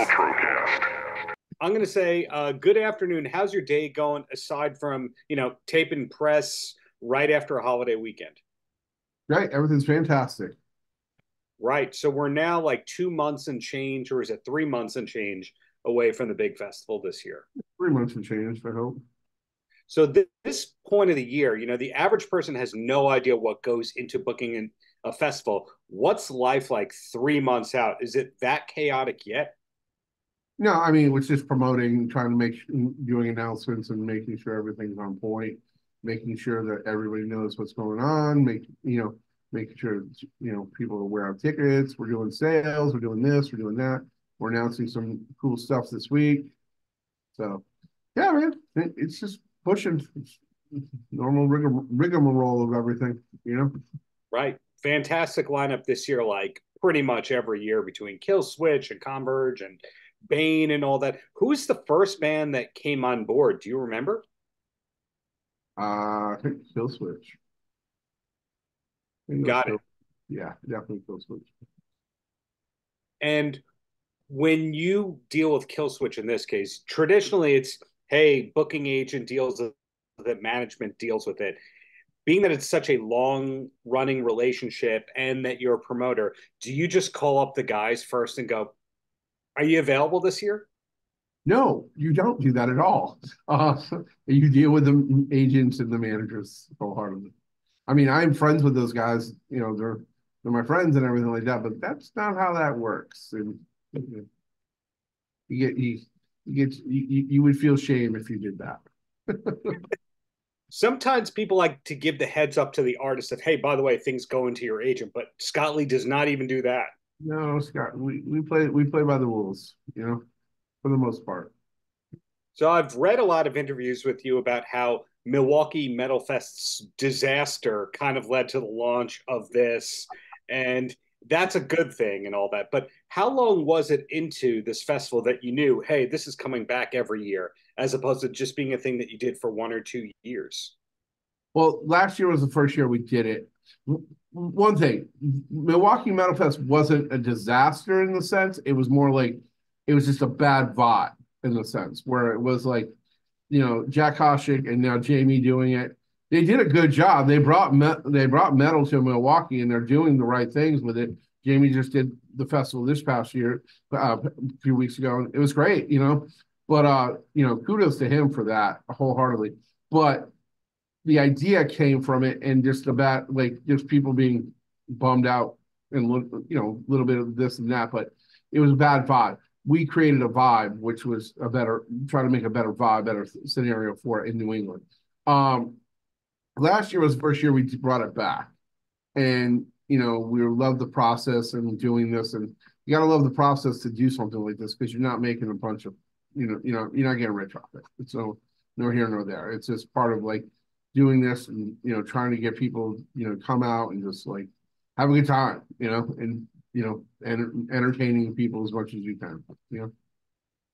Paltrocast. I'm going to say, good afternoon. How's your day going aside from, tape and press right after a holiday weekend? Right, everything's fantastic. Right. So we're now like 2 months and change, or is it 3 months and change away from the big festival this year? 3 months have changed, I hope. So this point of the year, the average person has no idea what goes into booking a festival. What's life like 3 months out? Is it that chaotic yet? No, I mean, it's just promoting, trying to doing announcements and making sure everything's on point, making sure that everybody knows what's going on, making sure, people are aware of tickets. We're doing sales, we're doing this, we're doing that. We're announcing some cool stuff this week. So, yeah, man, it's just pushing. It's normal rigmarole of everything. Right. Fantastic lineup this year, like pretty much every year between Kill Switch and Converge and Bane and all that. Who's the first band that came on board? Do you remember? I think Kill Switch. I think it was Got it. Yeah, definitely Kill Switch. And when you deal with Kill Switch in this case, traditionally it's, hey, booking agent deals with it, management deals with it. Being that it's such a long running relationship and that you're a promoter, do you just call up the guys first and go, are you available this year? No, you don't do that at all. You deal with the agents and the managers wholeheartedly. I mean, I'm friends with those guys. They're my friends and everything like that. But that's not how that works. And you would feel shame if you did that. Sometimes people like to give the heads up to the artist of, hey, by the way, things go into your agent, but Scott Lee does not even do that. No, Scott, we play by the rules, for the most part. So I've read a lot of interviews with you about how Milwaukee Metal Fest's disaster kind of led to the launch of this, and that's a good thing and all that. But how long was it into this festival that you knew, hey, this is coming back every year, as opposed to just being a thing that you did for 1 or 2 years? Well, last year was the first year we did it. One thing, Milwaukee Metal Fest wasn't a disaster in the sense. It was more like it was just a bad vibe in the sense where it was like, Jack Hoshik and now Jamie doing it. They did a good job. They brought metal to Milwaukee and they're doing the right things with it. Jamie just did the festival this past year, a few weeks ago, and it was great. But kudos to him for that wholeheartedly. But the idea came from it and just about like just people being bummed out and a little bit of this and that, but it was a bad vibe. We created a vibe which was try to make a better vibe, better scenario for it in New England. Last year was the first year we brought it back, and we loved the process and doing this, and you got to love the process to do something like this because you're not making a bunch of you're not getting rich off it. It's no here nor there. It's just part of like doing this and trying to get people come out and just like have a good time, and entertaining people as much as you can.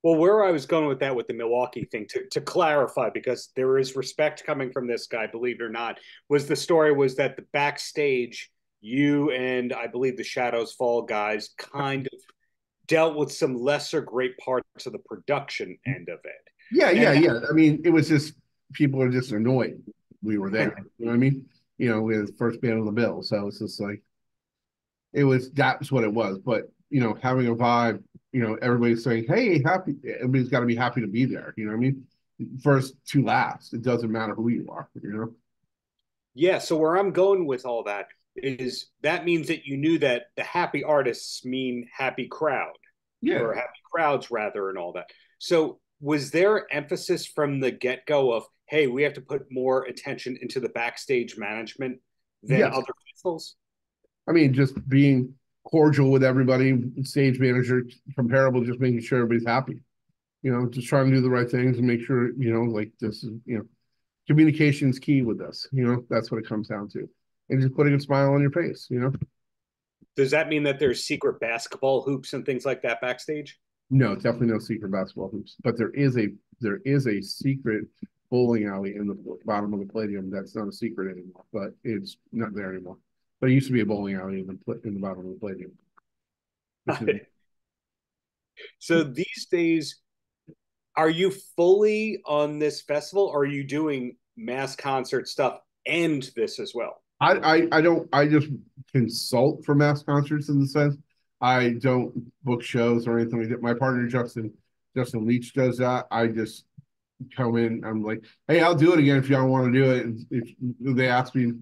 Well, where I was going with that with the Milwaukee thing, to clarify, because there is respect coming from this guy, believe it or not, was the story was that the backstage, you and I believe the Shadows Fall guys kind of dealt with some lesser great parts of the production end of it. Yeah. I mean, it was just people are just annoyed we were there. You know what I mean? We were the first band on the bill, so it's just like that's what it was. But having a vibe, everybody's saying, "Hey, happy!" Everybody's got to be happy to be there. You know what I mean? First to last, it doesn't matter who you are. Yeah. So where I'm going with all that is that means that you knew that the happy artists mean happy crowd, Yeah. or happy crowds rather, and all that. So was there emphasis from the get go of, hey, we have to put more attention into the backstage management than Yes. other festivals? I mean, just being cordial with everybody, stage manager, comparable, just making sure everybody's happy. Just trying to do the right things and make sure, like this is, communication is key with this. That's what it comes down to. And just putting a smile on your face. Does that mean that there's secret basketball hoops and things like that backstage? No, definitely no secret basketball hoops. But there is a secret bowling alley in the bottom of the palladium. That's not a secret anymore, but it's not there anymore. But it used to be a bowling alley in the bottom of the palladium. So these days, are you fully on this festival, or are you doing mass concert stuff and this as well? I don't I just consult for mass concerts in the sense I don't book shows or anything like that. My partner Justin Leach does that. I just come in. I'm like, hey, I'll do it again if y'all want to do it. And if they ask me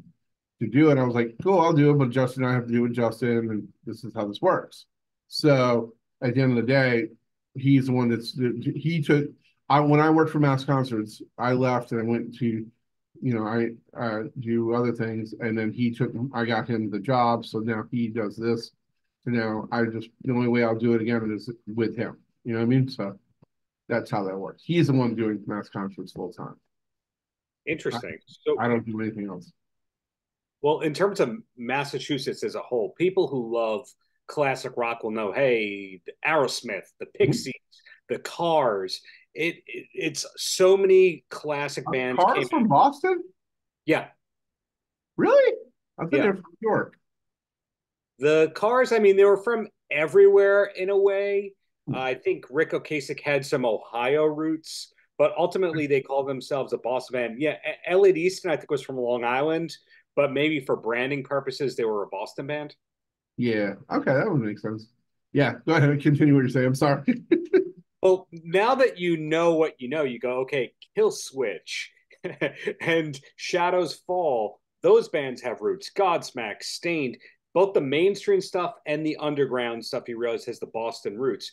to do it, I was like, cool, I'll do it. But Justin and I have to do it with Justin, and this is how this works. So at the end of the day, he's the one he took. When I worked for Mass Concerts, I left and I went to, I do other things, and then I got him the job, so now he does this. So now the only way I'll do it again is with him. You know what I mean? So that's how that works. He's the one doing Mass Concerts full time. Interesting. So, I don't do anything else. well, in terms of Massachusetts as a whole, people who love classic rock will know, hey, the Aerosmith, the Pixies, the Cars. It's so many classic bands Cars from Boston? Yeah. Really? I thought they were from New York. The Cars, I mean, they were from everywhere in a way. I think Rick Ocasek had some Ohio roots, but ultimately they call themselves a Boston band. Yeah, Elliot Easton, I think, was from Long Island, but maybe for branding purposes, they were a Boston band. Yeah. Okay, that would make sense. Yeah, go ahead and continue what you're saying. I'm sorry. Well, now that you know what you know, you go, okay, Kill Switch and Shadows Fall. Those bands have roots. Godsmack, Stained, both the mainstream stuff and the underground stuff you realize has the Boston roots.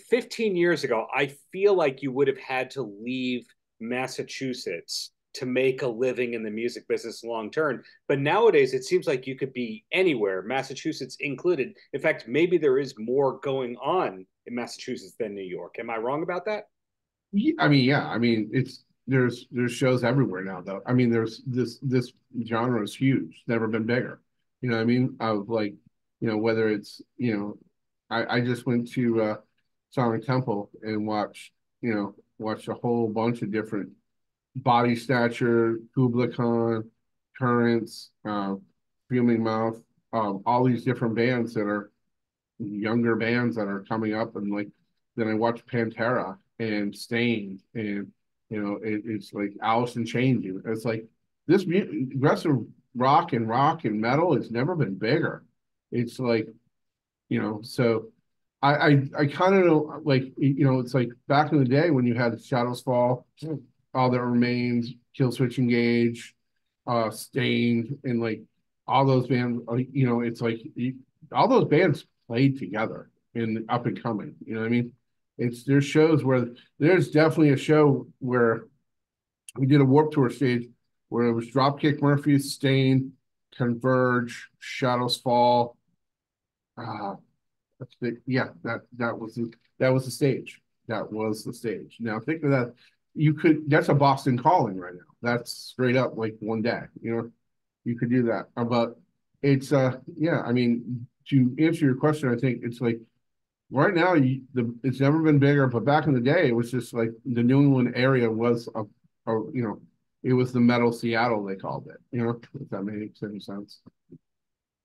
15 years ago, I feel like you would have had to leave Massachusetts to make a living in the music business long term. But nowadays, it seems like you could be anywhere, Massachusetts included. In fact, maybe there is more going on in Massachusetts than New York. Am I wrong about that? I mean, yeah. I mean, there's shows everywhere now, though. I mean, there's this genre is huge. Never been bigger. You know what I mean? Of like, whether it's, I just went to Sonic Temple and watched a whole bunch of different Body Snatcher, Kubla Khan, Currents, Fuming Mouth, all these different bands that are younger bands that are coming up, and like then I watch Pantera and Stained, and it's like Alice in Chains. It's like this aggressive rock and metal has never been bigger. It's like so I kind of know, like, it's like back in the day when you had Shadows Fall, All That Remains, Kill Switch Engage, Stained, and like all those bands. It's like all those bands played together in up and coming. You know what I mean? There's shows where there's definitely a show where we did a Warped Tour stage where it was Dropkick Murphys, Stained, Converge, Shadows Fall. That was the stage. That was the stage. Now think of that. That's a Boston Calling right now. That's straight up like one day. You could do that. But it's yeah. I mean, to answer your question, I think it's like right now it's never been bigger. But back in the day, it was just like the New England area was it was the metal Seattle, they called it. If that makes any sense.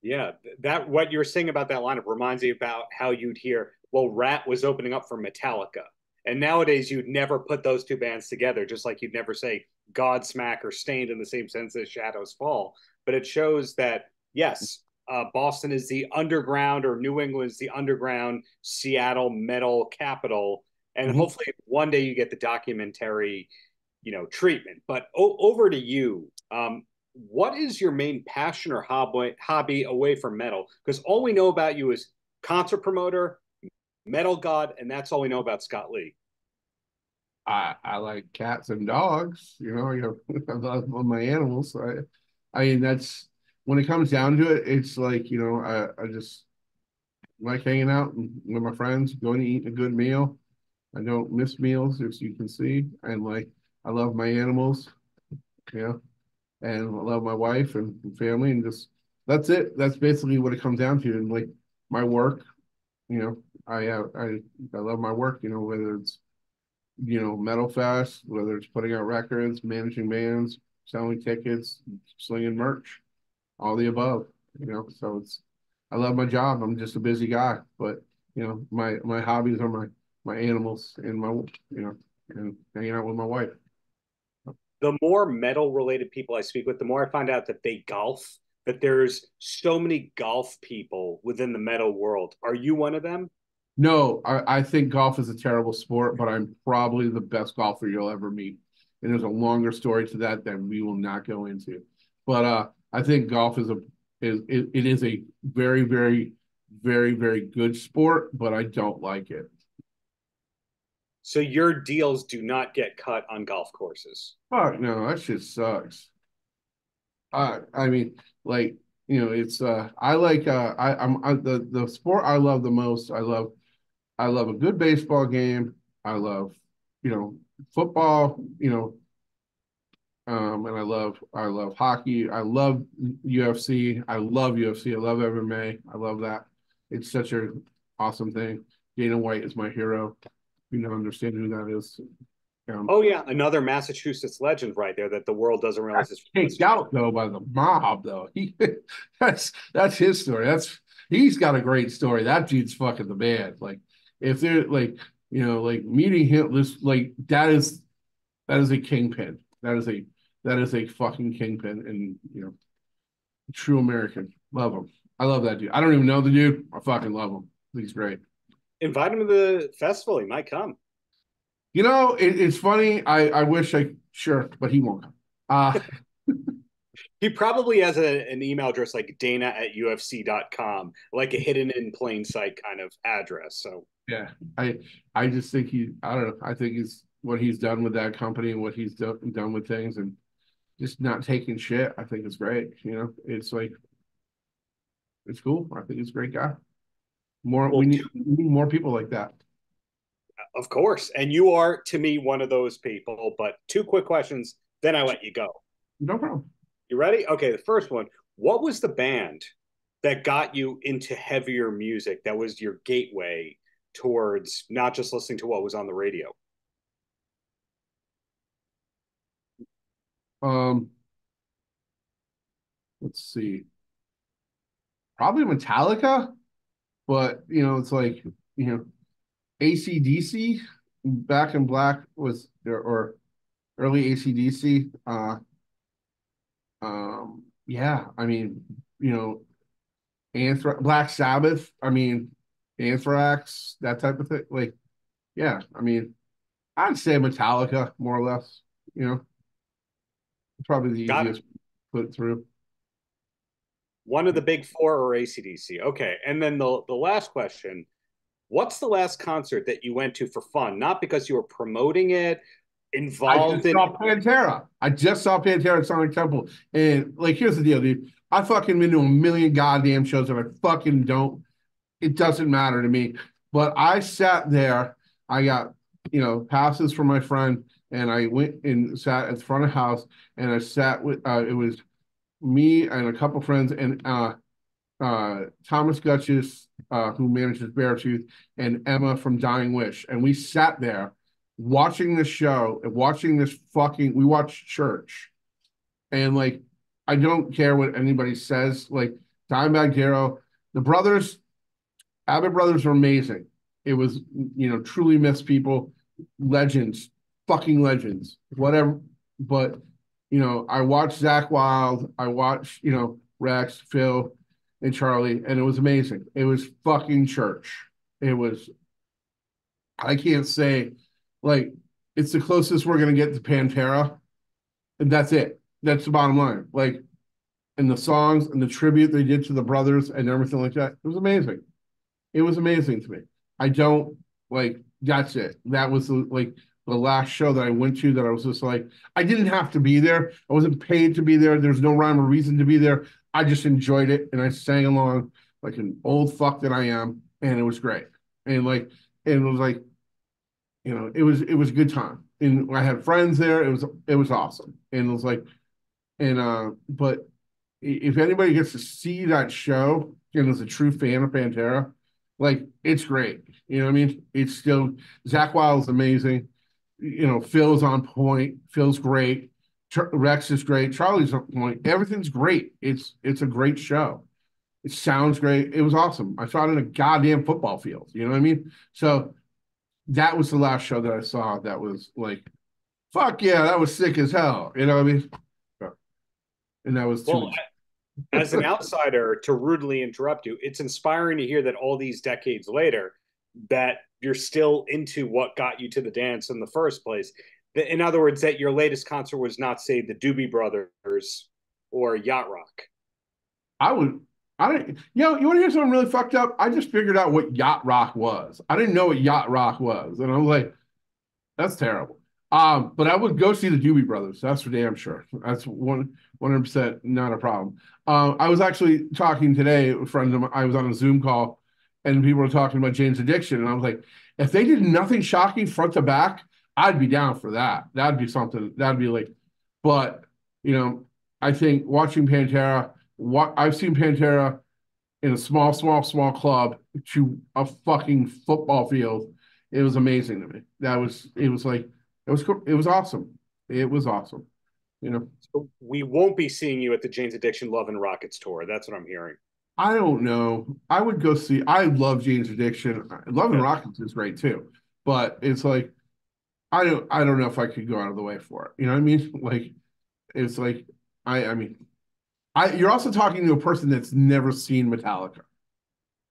Yeah, that what you're saying about that lineup reminds me about how you'd hear, well, Rat was opening up for Metallica. And nowadays you'd never put those two bands together, just like you'd never say Godsmack or Stained in the same sense as Shadows Fall. But it shows that, yes, Boston is the underground, or New England is the underground Seattle metal capital. And hopefully one day you get the documentary, treatment. But over to you. What is your main passion or hobby away from metal? Because all we know about you is concert promoter, metal god, and that's all we know about Scott Lee. I like cats and dogs. I love my animals. I mean, that's when it comes down to it. It's like I just like hanging out with my friends, going to eat a good meal. I don't miss meals, as you can see, and like I love my animals. And I love my wife and family, and just that's it. That's basically what it comes down to. And like my work, I love my work. Whether it's Metal Fest, whether it's putting out records, managing bands, selling tickets, slinging merch, all the above. So I love my job. I'm just a busy guy, but My hobbies are my animals and and hanging out with my wife. The more metal related people I speak with, the more I find out that they golf, that there's so many golf people within the metal world. Are you one of them? No, I think golf is a terrible sport, but I'm probably the best golfer you'll ever meet. And there's a longer story to that we will not go into. But I think golf it is a very, very, very, very good sport, but I don't like it. So your deals do not get cut on golf courses. Fuck no, that shit sucks. I mean, like, it's I like the sport I love the most. I love a good baseball game. I love, football, and I love hockey. I love UFC. I love UFC. I love MMA. I love that. It's such an awesome thing. Dana White is my hero. You don't understand who that is. Oh yeah, another Massachusetts legend right there that the world doesn't realize is Kicked out though by the mob though. That's his story. He's got a great story. That dude's fucking the man. Like if they're like meeting him, that is a kingpin. That is a fucking kingpin, and true American. Love him. I love that dude. I don't even know the dude. I fucking love him. He's great. Invite him to the festival. He might come. It's funny. I wish sure, but he won't come. He probably has an email address like dana@ufc.com, like a hidden in plain sight kind of address. So yeah, I just think I don't know. I think what he's done with that company and what he's done with things and just not taking shit. I think it's great. It's like it's cool. I think he's a great guy. We need more people like that. Of course. And you are, to me, one of those people. But two quick questions, then I let you go. No problem. You ready? Okay, the first one. What was the band that got you into heavier music, that was your gateway towards not just listening to what was on the radio? Let's see. Probably Metallica, but it's like, AC/DC, Back in Black was or early AC/DC. Yeah, I mean, Black Sabbath, I mean, Anthrax, that type of thing. Like, yeah, I mean, I'd say Metallica, more or less. It's probably the easiest to put it through. One of the big four or AC/DC. Okay. And then the last question. What's the last concert that you went to for fun? Not because you were promoting it, involved in Pantera. I just saw Pantera at Sonic Temple. And like, here's the deal, dude. I fucking been to a million goddamn shows and I fucking don't. It doesn't matter to me. But I sat there. I got, passes from my friend, and I went and sat at the front of the house, and I sat with it was me and a couple friends and Thomas Gutches, who manages Beartooth, and Emma from Dying Wish. And we sat there watching this show and watching we watched Church. And like, I don't care what anybody says. Like, Dimebag Darrell, the brothers, Abbott brothers are amazing. It was, truly miss people, legends, fucking legends, whatever. But, I watched Zach Wild, I watched, Rex, Phil, and Charlie, and it was amazing. It was fucking Church. I can't say, like, it's the closest we're going to get to Pantera, and that's it. That's the bottom line. Like, and the songs and the tribute they did to the brothers and everything like that, it was amazing. It was amazing to me. That's it. That was the last show that I went to that I was just like, I didn't have to be there. I wasn't paid to be there. There's no rhyme or reason to be there. I just enjoyed it and I sang along like an old fuck that I am, and it was great. And it was like, it was a good time. And I had friends there. It was awesome. And it was like, but if anybody gets to see that show and is a true fan of Pantera, like, it's great. You know what I mean? It's still, Zach Wild's amazing. Phil's on point. Phil's great. Rex is great. Charlie's on point. Everything's great. It's a great show. It sounds great. It was awesome. I saw it in a goddamn football field. You know what I mean? So that was the last show that I saw that was like, fuck yeah, that was sick as hell. You know what I mean? And that was 2 weeks. As an outsider, to rudely interrupt you, it's inspiring to hear that all these decades later, that you're still into what got you to the dance in the first place. In other words, that your latest concert was not, say, the Doobie Brothers or Yacht Rock. I would, I don't, you know, you want to hear something really fucked up? I just figured out what yacht rock was. I didn't know what yacht rock was. And I was like, that's terrible. But I would go see the Doobie Brothers. That's for damn sure. That's 100% not a problem. I was actually talking today with friends of mine. I was on a Zoom call and people were talking about Jane's Addiction. And I was like, if they did nothing shocking front to back, I'd be down for that. That'd be something. That'd be like, but, you know, I think watching Pantera, I've seen Pantera in a small club to a fucking football field. It was amazing to me. It was awesome. It was awesome. You know, So we won't be seeing you at the Jane's Addiction Love and Rockets tour. That's what I'm hearing. I don't know. I would go see. I love Jane's Addiction. Love and Rockets is great too, but it's like I don't know if I could go out of the way for it. You know what I mean? Like it's like I mean you're also talking to a person that's never seen Metallica.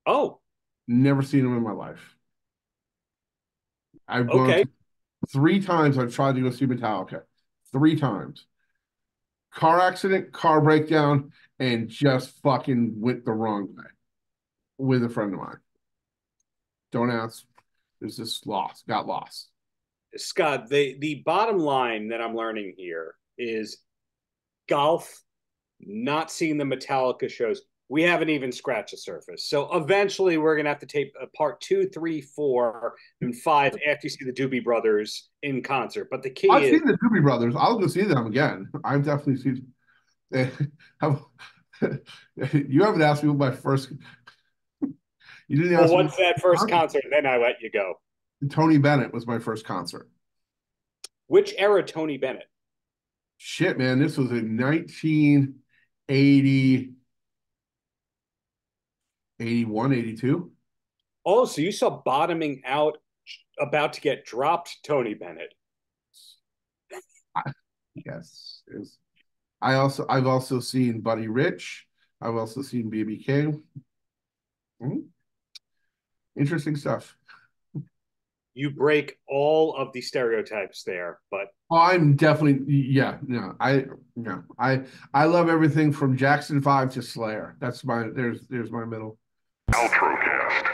Oh, Never seen them in my life. I've gone okay. 3 times. I've tried to go see Metallica. 3 times. Car accident, car breakdown, and just fucking went the wrong way with a friend of mine. Don't ask. There's just lost. Got lost. Scott, the bottom line that I'm learning here is golf, not seeing the Metallica shows. We haven't even scratched the surface. So eventually we're gonna have to tape a part 2, 3, 4, and 5 after you see the Doobie Brothers in concert. But the key I've is seen the Doobie Brothers. I'll go see them again. I've definitely seen. You haven't asked me what my first. You didn't ask well, me. what's that first concert? And then I let you go. Tony Bennett was my first concert. Which era Tony Bennett? Shit, man, this was in 1980, 81, 82. Oh, so you saw bottoming out, about to get dropped, Tony Bennett. Yes. I've also seen Buddy Rich. I've also seen BB King. Interesting stuff. You break all of the stereotypes there, but I'm definitely I love everything from Jackson 5 to Slayer. That's my there's my middle. Paltrocast.